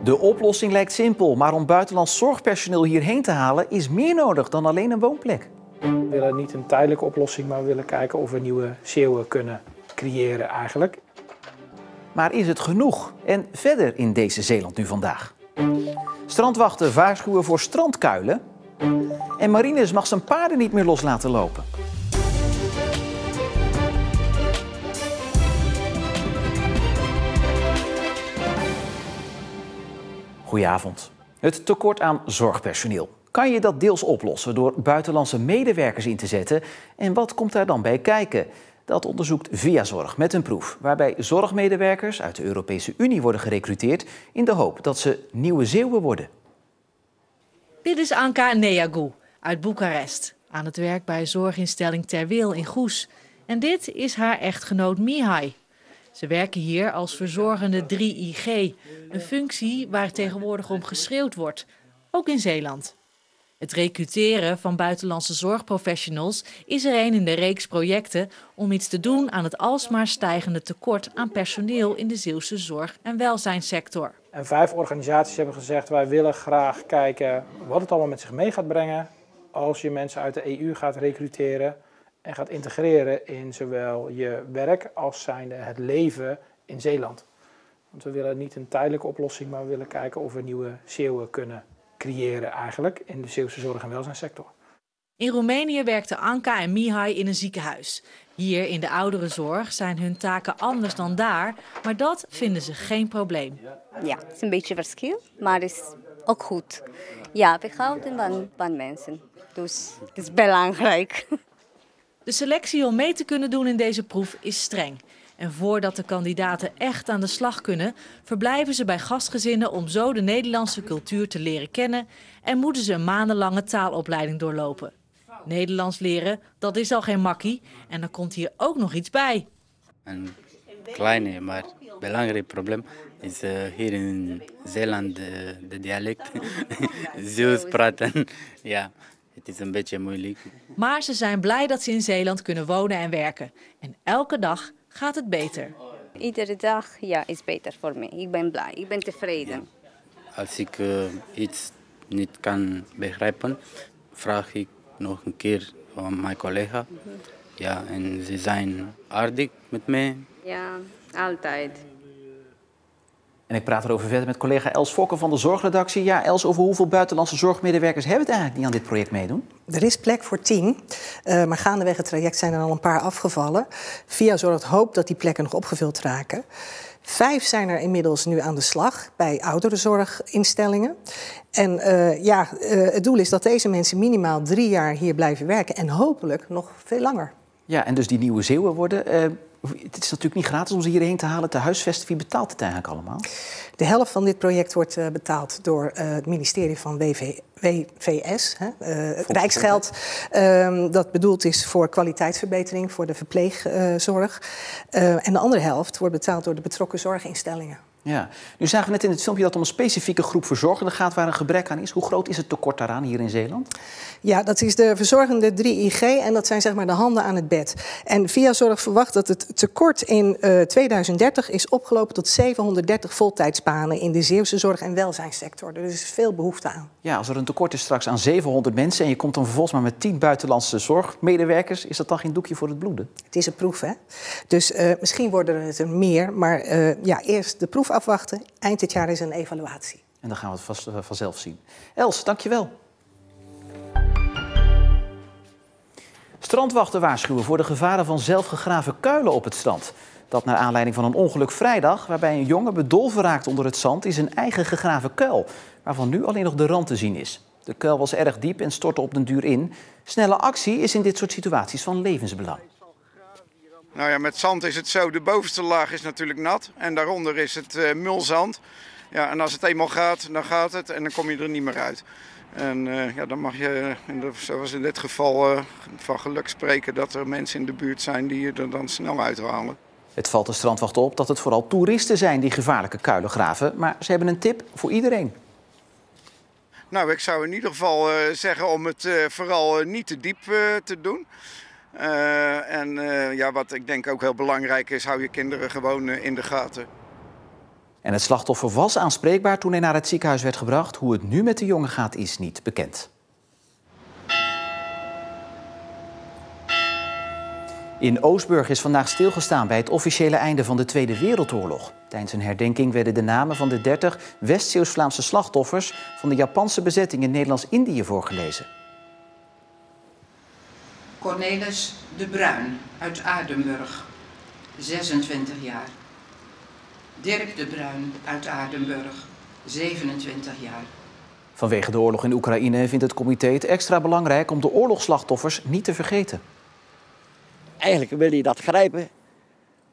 De oplossing lijkt simpel, maar om buitenlands zorgpersoneel hierheen te halen is meer nodig dan alleen een woonplek. We willen niet een tijdelijke oplossing, maar we willen kijken of we nieuwe Zeeuwen kunnen creëren eigenlijk. Maar is het genoeg? En verder in deze Zeeland nu vandaag. Strandwachten waarschuwen voor strandkuilen. En Marinus mag zijn paarden niet meer los laten lopen. Goedenavond. Het tekort aan zorgpersoneel. Kan je dat deels oplossen door buitenlandse medewerkers in te zetten? En wat komt daar dan bij kijken? Dat onderzoekt Viazorg met een proef waarbij zorgmedewerkers uit de Europese Unie worden gerekruteerd in de hoop dat ze nieuwe Zeeuwen worden. Dit is Anca Neagu uit Boekarest, aan het werk bij zorginstelling Ter Wil in Goes. En dit is haar echtgenoot Mihai. Ze werken hier als verzorgende 3IG, een functie waar tegenwoordig om geschreeuwd wordt, ook in Zeeland. Het recruteren van buitenlandse zorgprofessionals is er een in de reeks projecten om iets te doen aan het alsmaar stijgende tekort aan personeel in de Zeeuwse zorg- en welzijnssector. En 5 organisaties hebben gezegd, wij willen graag kijken wat het allemaal met zich mee gaat brengen als je mensen uit de EU gaat recruteren en gaat integreren in zowel je werk als zijnde het leven in Zeeland. Want we willen niet een tijdelijke oplossing, maar we willen kijken of we nieuwe Zeeuwen kunnen creëren eigenlijk in de Zeeuwse zorg- en welzijnssector. In Roemenië werkten Anca en Mihai in een ziekenhuis. Hier in de ouderenzorg zijn hun taken anders dan daar, maar dat vinden ze geen probleem. Ja, het is een beetje verschil, maar het is ook goed. Ja, we houden van mensen, dus het is belangrijk. De selectie om mee te kunnen doen in deze proef is streng. En voordat de kandidaten echt aan de slag kunnen, verblijven ze bij gastgezinnen om zo de Nederlandse cultuur te leren kennen en moeten ze een maandenlange taalopleiding doorlopen. Nederlands leren, dat is al geen makkie en er komt hier ook nog iets bij. Een kleine, maar belangrijk probleem is hier in Zeeland de dialect. Zeeuws praten, ja, het is een beetje moeilijk. Maar ze zijn blij dat ze in Zeeland kunnen wonen en werken. En elke dag gaat het beter. Iedere dag is beter voor mij. Ik ben blij, ik ben tevreden. Als ik iets niet kan begrijpen, vraag ik nog een keer aan mijn collega. Ja, en ze zijn aardig met mij. Ja, altijd. En ik praat erover verder met collega Els Fokker van de zorgredactie. Ja, Els, over hoeveel buitenlandse zorgmedewerkers hebben het eigenlijk die aan dit project meedoen? Er is plek voor 10, maar gaandeweg het traject zijn er al een paar afgevallen. Viazorg hoopt dat die plekken nog opgevuld raken. 5 zijn er inmiddels nu aan de slag bij ouderenzorginstellingen. En het doel is dat deze mensen minimaal 3 jaar hier blijven werken en hopelijk nog veel langer. Ja, en dus die nieuwe Zeeuwen worden. Het is natuurlijk niet gratis om ze hierheen te halen, te huisvesten. Wie betaalt het eigenlijk allemaal? De helft van dit project wordt betaald door het ministerie van WVS, Rijksgeld. Dat bedoeld is voor kwaliteitsverbetering, voor de verpleegzorg. En de andere helft wordt betaald door de betrokken zorginstellingen. Ja, nu zagen we net in het filmpje dat het om een specifieke groep verzorgenden gaat waar een gebrek aan is. Hoe groot is het tekort daaraan hier in Zeeland? Ja, dat is de verzorgende 3IG en dat zijn zeg maar de handen aan het bed. En Viazorg verwacht dat het tekort in 2030 is opgelopen tot 730 voltijdsbanen in de Zeeuwse zorg- en welzijnssector. Dus er is veel behoefte aan. Ja, als er een tekort is straks aan 700 mensen en je komt dan vervolgens maar met 10 buitenlandse zorgmedewerkers, is dat dan geen doekje voor het bloeden? Het is een proef, hè? Dus misschien worden het er meer, maar eerst de proef afwachten. Eind dit jaar is een evaluatie. En dan gaan we het vanzelf zien. Els, dankjewel. Strandwachten waarschuwen voor de gevaren van zelfgegraven kuilen op het strand. Dat naar aanleiding van een ongeluk vrijdag, waarbij een jongen bedolven raakt onder het zand in zijn eigen gegraven kuil, waarvan nu alleen nog de rand te zien is. De kuil was erg diep en stortte op den duur in. Snelle actie is in dit soort situaties van levensbelang. Nou ja, met zand is het zo, de bovenste laag is natuurlijk nat en daaronder is het mulzand. Ja, en als het eenmaal gaat, dan gaat het en dan kom je er niet meer uit. En dan mag je, zoals in dit geval, van geluk spreken dat er mensen in de buurt zijn die je er dan snel uithalen. Het valt de strandwacht op dat het vooral toeristen zijn die gevaarlijke kuilen graven, maar ze hebben een tip voor iedereen. Nou, ik zou in ieder geval zeggen om het vooral niet te diep te doen. Wat ik denk ook heel belangrijk is, hou je kinderen gewoon in de gaten. En het slachtoffer was aanspreekbaar toen hij naar het ziekenhuis werd gebracht. Hoe het nu met de jongen gaat is niet bekend. In Oostburg is vandaag stilgestaan bij het officiële einde van de Tweede Wereldoorlog. Tijdens een herdenking werden de namen van de 30 West-Zeeuws-Vlaamse slachtoffers van de Japanse bezetting in Nederlands-Indië voorgelezen. Cornelis de Bruin uit Aardenburg, 26 jaar. Dirk de Bruin uit Aardenburg, 27 jaar. Vanwege de oorlog in Oekraïne vindt het comité het extra belangrijk om de oorlogsslachtoffers niet te vergeten. Eigenlijk wil je dat grijpen,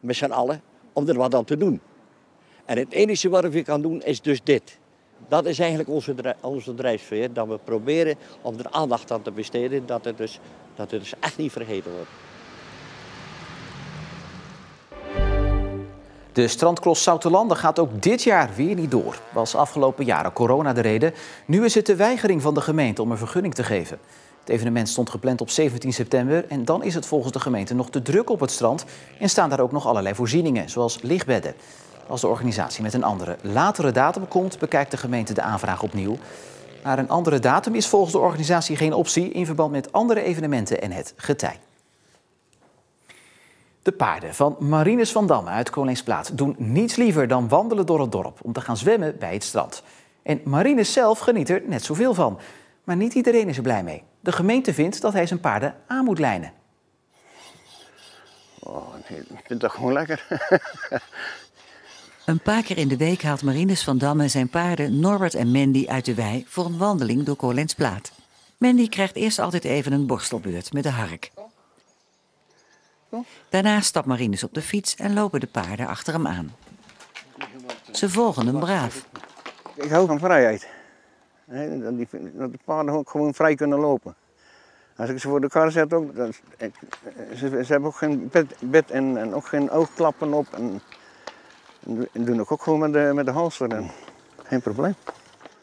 met z'n allen, om er wat aan te doen. En het enige wat je kan doen is dus dit. Dat is eigenlijk onze drijfveer, dat we proberen om er aandacht aan te besteden, dat het dus echt niet vergeten wordt. De strandcross Zoutelanden gaat ook dit jaar weer niet door. Was afgelopen jaren corona de reden. Nu is het de weigering van de gemeente om een vergunning te geven. Het evenement stond gepland op 17 september en dan is het volgens de gemeente nog te druk op het strand en staan daar ook nog allerlei voorzieningen, zoals lichtbedden. Als de organisatie met een andere, latere datum komt, bekijkt de gemeente de aanvraag opnieuw. Maar een andere datum is volgens de organisatie geen optie in verband met andere evenementen en het getij. De paarden van Marinus van Damme uit Koningsplaat doen niets liever dan wandelen door het dorp om te gaan zwemmen bij het strand. En Marinus zelf geniet er net zoveel van. Maar niet iedereen is er blij mee. De gemeente vindt dat hij zijn paarden aan moet lijnen. Oh, nee, ik vind dat gewoon lekker. Een paar keer in de week haalt Marinus van Damme zijn paarden Norbert en Mandy uit de wei voor een wandeling door Koningsplaat. Mandy krijgt eerst altijd even een borstelbeurt met de hark. Daarna stapt Marinus op de fiets en lopen de paarden achter hem aan. Ze volgen hem braaf. Ik hou van vrijheid. Dat de paarden ook gewoon vrij kunnen lopen. Als ik ze voor de kar zet ook, ze hebben ook geen bed en ook geen oogklappen op. En doen ook gewoon met de halster. En geen probleem.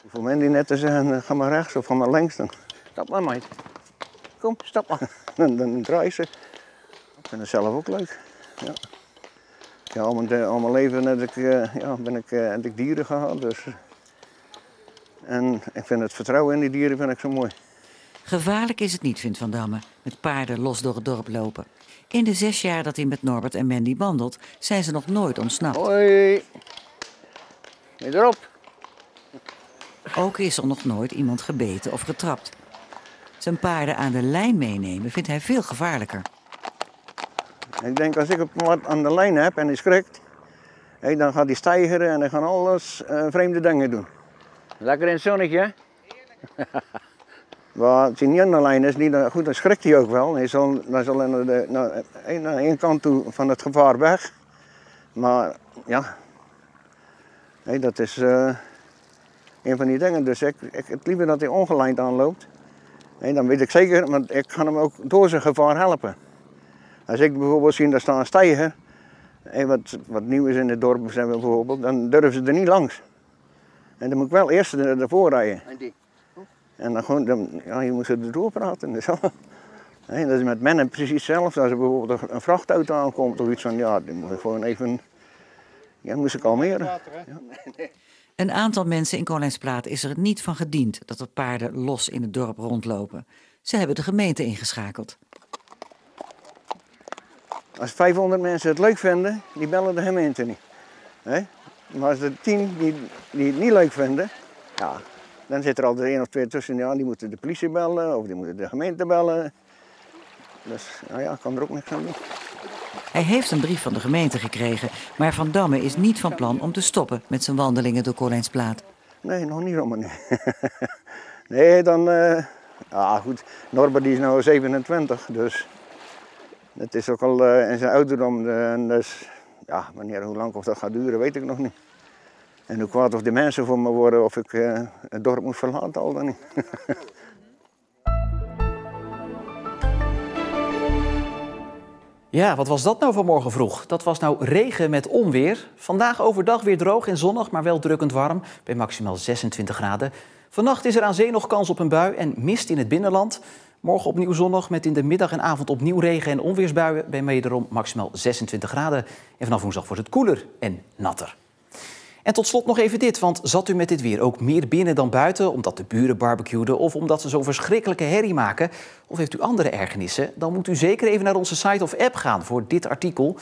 Voor mij die net te zeggen, ga maar rechts of ga maar links. Dan stap maar, meid. Kom, stap maar. Dan draai ze. Ik vind het zelf ook leuk. Ja. Ja, al mijn leven heb ik dieren gehad. Dus. En ik vind het vertrouwen in die dieren vind ik zo mooi. Gevaarlijk is het niet, vindt Van Damme, met paarden los door het dorp lopen. In de 6 jaar dat hij met Norbert en Mandy wandelt, zijn ze nog nooit ontsnapt. Hoi, weer erop. Ook is er nog nooit iemand gebeten of getrapt. Zijn paarden aan de lijn meenemen vindt hij veel gevaarlijker. Ik denk als ik wat aan de lijn heb en hij schrikt, dan gaat hij stijgeren en dan gaan alles vreemde dingen doen. Lekker in het zonnetje. Maar als hij niet aan de lijn is, goed, dan schrikt hij ook wel. Hij zal naar één kant toe van het gevaar weg. Maar ja, dat is een van die dingen. Dus ik het liever dat hij ongelijnd aanloopt. Dan weet ik zeker, want ik ga hem ook door zijn gevaar helpen. Als ik bijvoorbeeld zie daar staan stijgen, wat nieuw is in het dorp bijvoorbeeld, dan durven ze er niet langs. En dan moet ik wel eerst ervoor rijden. En dan gewoon, je moet ze erdoor praten. Dus, dat is met mannen precies hetzelfde. Als er bijvoorbeeld een vrachtauto aankomt of iets van, die moet ik gewoon even, moet ze kalmeren. Ja. Een aantal mensen in Koningsplaat is er niet van gediend dat er paarden los in het dorp rondlopen. Ze hebben de gemeente ingeschakeld. Als 500 mensen het leuk vinden, die bellen de gemeente niet. Maar als er 10 die het niet leuk vinden, dan zit er altijd 1 of 2 tussen. Die moeten de politie bellen of die moeten de gemeente bellen. Dus ik kan er ook niks aan doen. Hij heeft een brief van de gemeente gekregen, maar Van Damme is niet van plan om te stoppen met zijn wandelingen door Koningsplaat. Nee, nog niet allemaal niet. Nee, dan... goed, Norbert die is nu 27, dus... Het is ook al in zijn ouderdom, dus... hoe lang of dat gaat duren, weet ik nog niet. En hoe kwaad of de mensen voor me worden, of ik het dorp moet verlaten, al dan niet. Ja, wat was dat nou vanmorgen vroeg? Dat was nou regen met onweer. Vandaag overdag weer droog en zonnig, maar wel drukkend warm, bij maximaal 26 graden. Vannacht is er aan zee nog kans op een bui en mist in het binnenland. Morgen opnieuw zonnig met in de middag en avond opnieuw regen en onweersbuien, bij wederom maximaal 26 graden. En vanaf woensdag wordt het koeler en natter. En tot slot nog even dit, want zat u met dit weer ook meer binnen dan buiten... omdat de buren barbecueden of omdat ze zo'n verschrikkelijke herrie maken... of heeft u andere ergernissen, dan moet u zeker even naar onze site of app gaan voor dit artikel...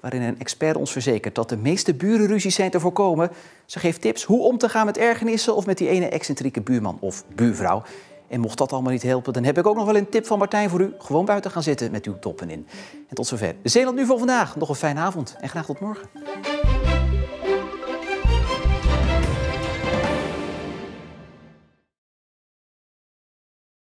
waarin een expert ons verzekert dat de meeste burenruzies zijn te voorkomen. Ze geeft tips hoe om te gaan met ergernissen of met die ene excentrieke buurman of buurvrouw. En mocht dat allemaal niet helpen, dan heb ik ook nog wel een tip van Martijn voor u. Gewoon buiten gaan zitten met uw toppen in. En tot zover Zeeland Nu voor vandaag. Nog een fijne avond en graag tot morgen.